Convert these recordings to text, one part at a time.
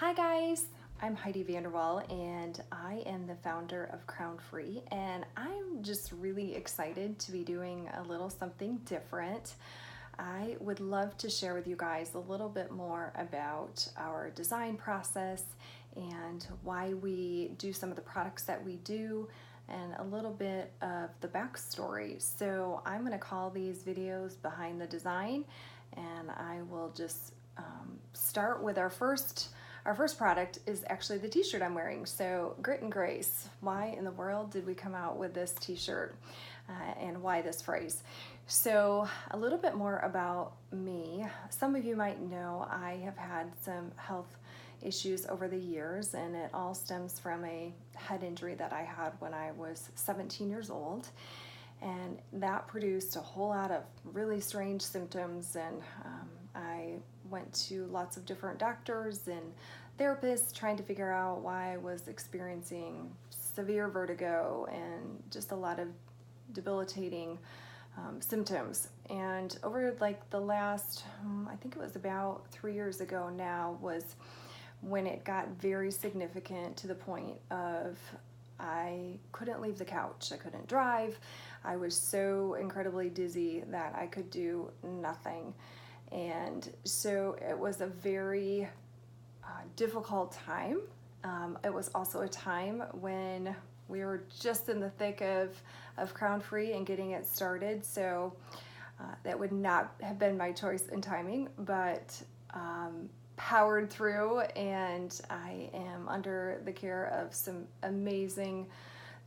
Hi guys, I'm Heidi VanderWal and I am the founder of Crown Free, and I'm just really excited to be doing a little something different. I would love to share with you guys a little bit more about our design process and why we do some of the products that we do and a little bit of the backstory. So I'm going to call these videos Behind the Design, and I will just start with our first product is actually the t-shirt I'm wearing. So Grit and Grace, why in the world did we come out with this t-shirt and why this phrase? So a little bit more about me. Some of you might know I have had some health issues over the years, and it all stems from a head injury that I had when I was 17 years old. And that produced a whole lot of really strange symptoms, and I went to lots of different doctors and therapists trying to figure out why I was experiencing severe vertigo and just a lot of debilitating symptoms. And over like the last, I think it was about 3 years ago now, was when it got very significant to the point of I couldn't leave the couch. I couldn't drive. I was so incredibly dizzy that I could do nothing. And so it was a very difficult time. It was also a time when we were just in the thick of Crown Free and getting it started. So that would not have been my choice in timing, but powered through, and I am under the care of some amazing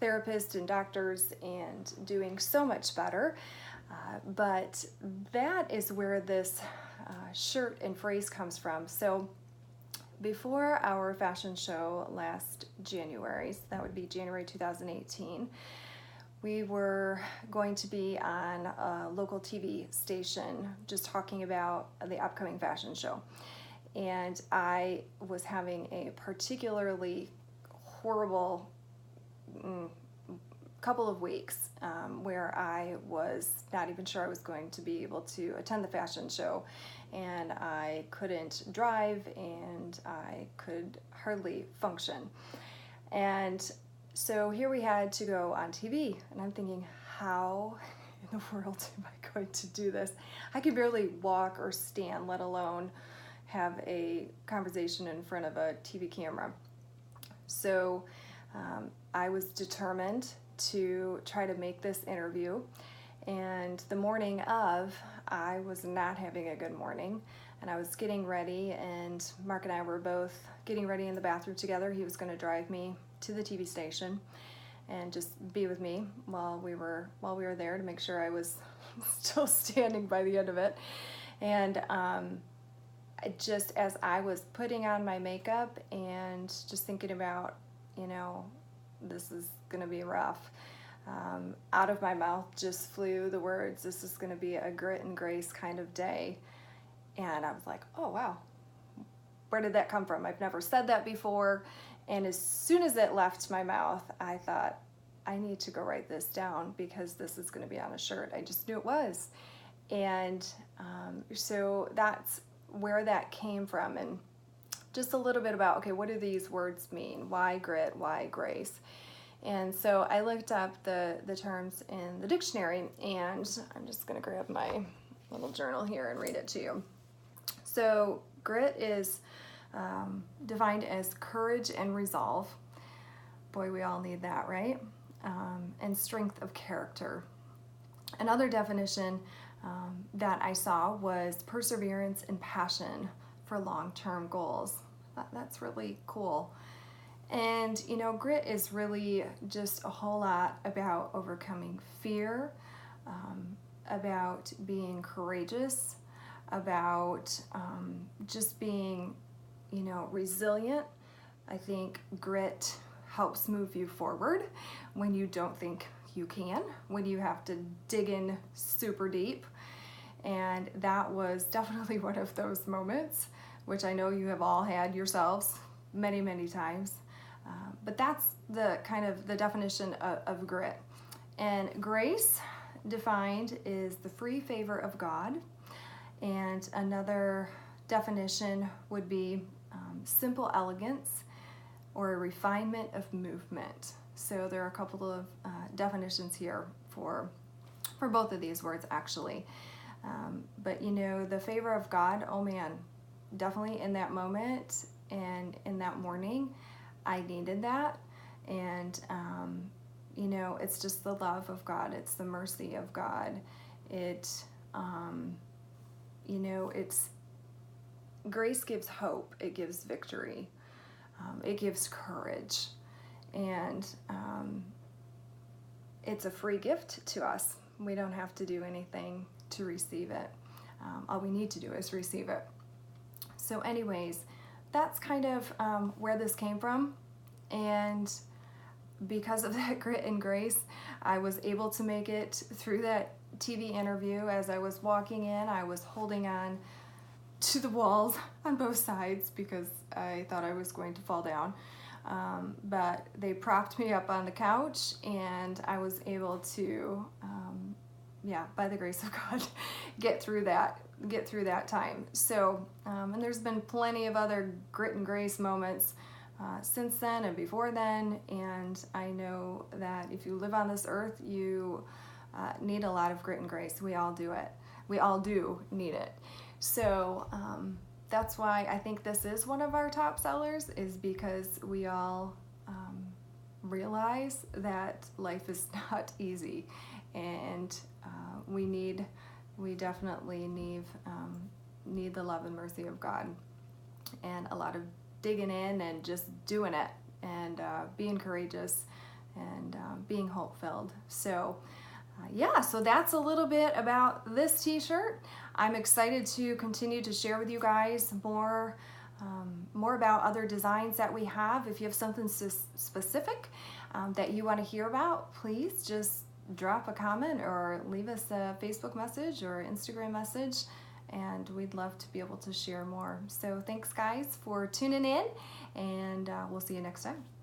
therapists and doctors and doing so much better. But that is where this shirt and phrase comes from. So before our fashion show last January, so that would be January 2018, we were going to be on a local TV station just talking about the upcoming fashion show. And I was having a particularly horrible couple of weeks where I was not even sure I was going to be able to attend the fashion show, and I couldn't drive and I could hardly function. And so here we had to go on TV, and I'm thinking, how in the world am I going to do this? I could barely walk or stand, let alone have a conversation in front of a TV camera. So I was determined to try to make this interview, and the morning of, I was not having a good morning, and I was getting ready, and Mark and I were both getting ready in the bathroom together. He was going to drive me to the TV station and just be with me while we were there to make sure I was still standing by the end of it. And just as I was putting on my makeup and just thinking about, this is going to be rough, out of my mouth just flew the words, this is going to be a grit and grace kind of day. And I was like, oh wow, where did that come from? I've never said that before. And as soon as it left my mouth, I thought, I need to go write this down because this is going to be on a shirt. I just knew it was. And so that's where that came from. And just a little bit about, okay, what do these words mean? Why grit? Why grace? And so I looked up the terms in the dictionary, and I'm just going to grab my little journal here and read it to you. So grit is defined as courage and resolve. Boy, we all need that, right? And strength of character. Another definition that I saw was perseverance and passion for long-term goals. That's really cool. And grit is really just a whole lot about overcoming fear, about being courageous, about just being resilient. I think grit helps move you forward when you don't think you can, when you have to dig in super deep. And that was definitely one of those moments, which I know you have all had yourselves many, many times. But that's the kind of the definition of grit. And grace, defined, is the free favor of God. And another definition would be simple elegance, or a refinement of movement. So there are a couple of definitions here for both of these words, actually. But you know, the favor of God, oh man, definitely in that moment and in that morning, I needed that. And you know, it's just the love of God, it's the mercy of God. It you know, it's grace gives hope, it gives victory, it gives courage, and it's a free gift to us. We don't have to do anything to receive it. All we need to do is receive it. So anyways, that's kind of where this came from. And because of that grit and grace, I was able to make it through that TV interview. As I was walking in, I was holding on to the walls on both sides because I thought I was going to fall down. But they propped me up on the couch, and I was able to, by the grace of God, get through that time. So, and there's been plenty of other grit and grace moments since then and before then, and I know that if you live on this earth, you need a lot of grit and grace. We all do it. We all do need it. So that's why I think this is one of our top sellers, is because we all realize that life is not easy, and we definitely need the love and mercy of God, and a lot of digging in and just doing it, and being courageous, and being hope-filled. So so that's a little bit about this t-shirt. I'm excited to continue to share with you guys more about other designs that we have. If you have something specific that you want to hear about, please just drop a comment or leave us a Facebook message or Instagram message, and we'd love to be able to share more. So thanks guys for tuning in, and we'll see you next time.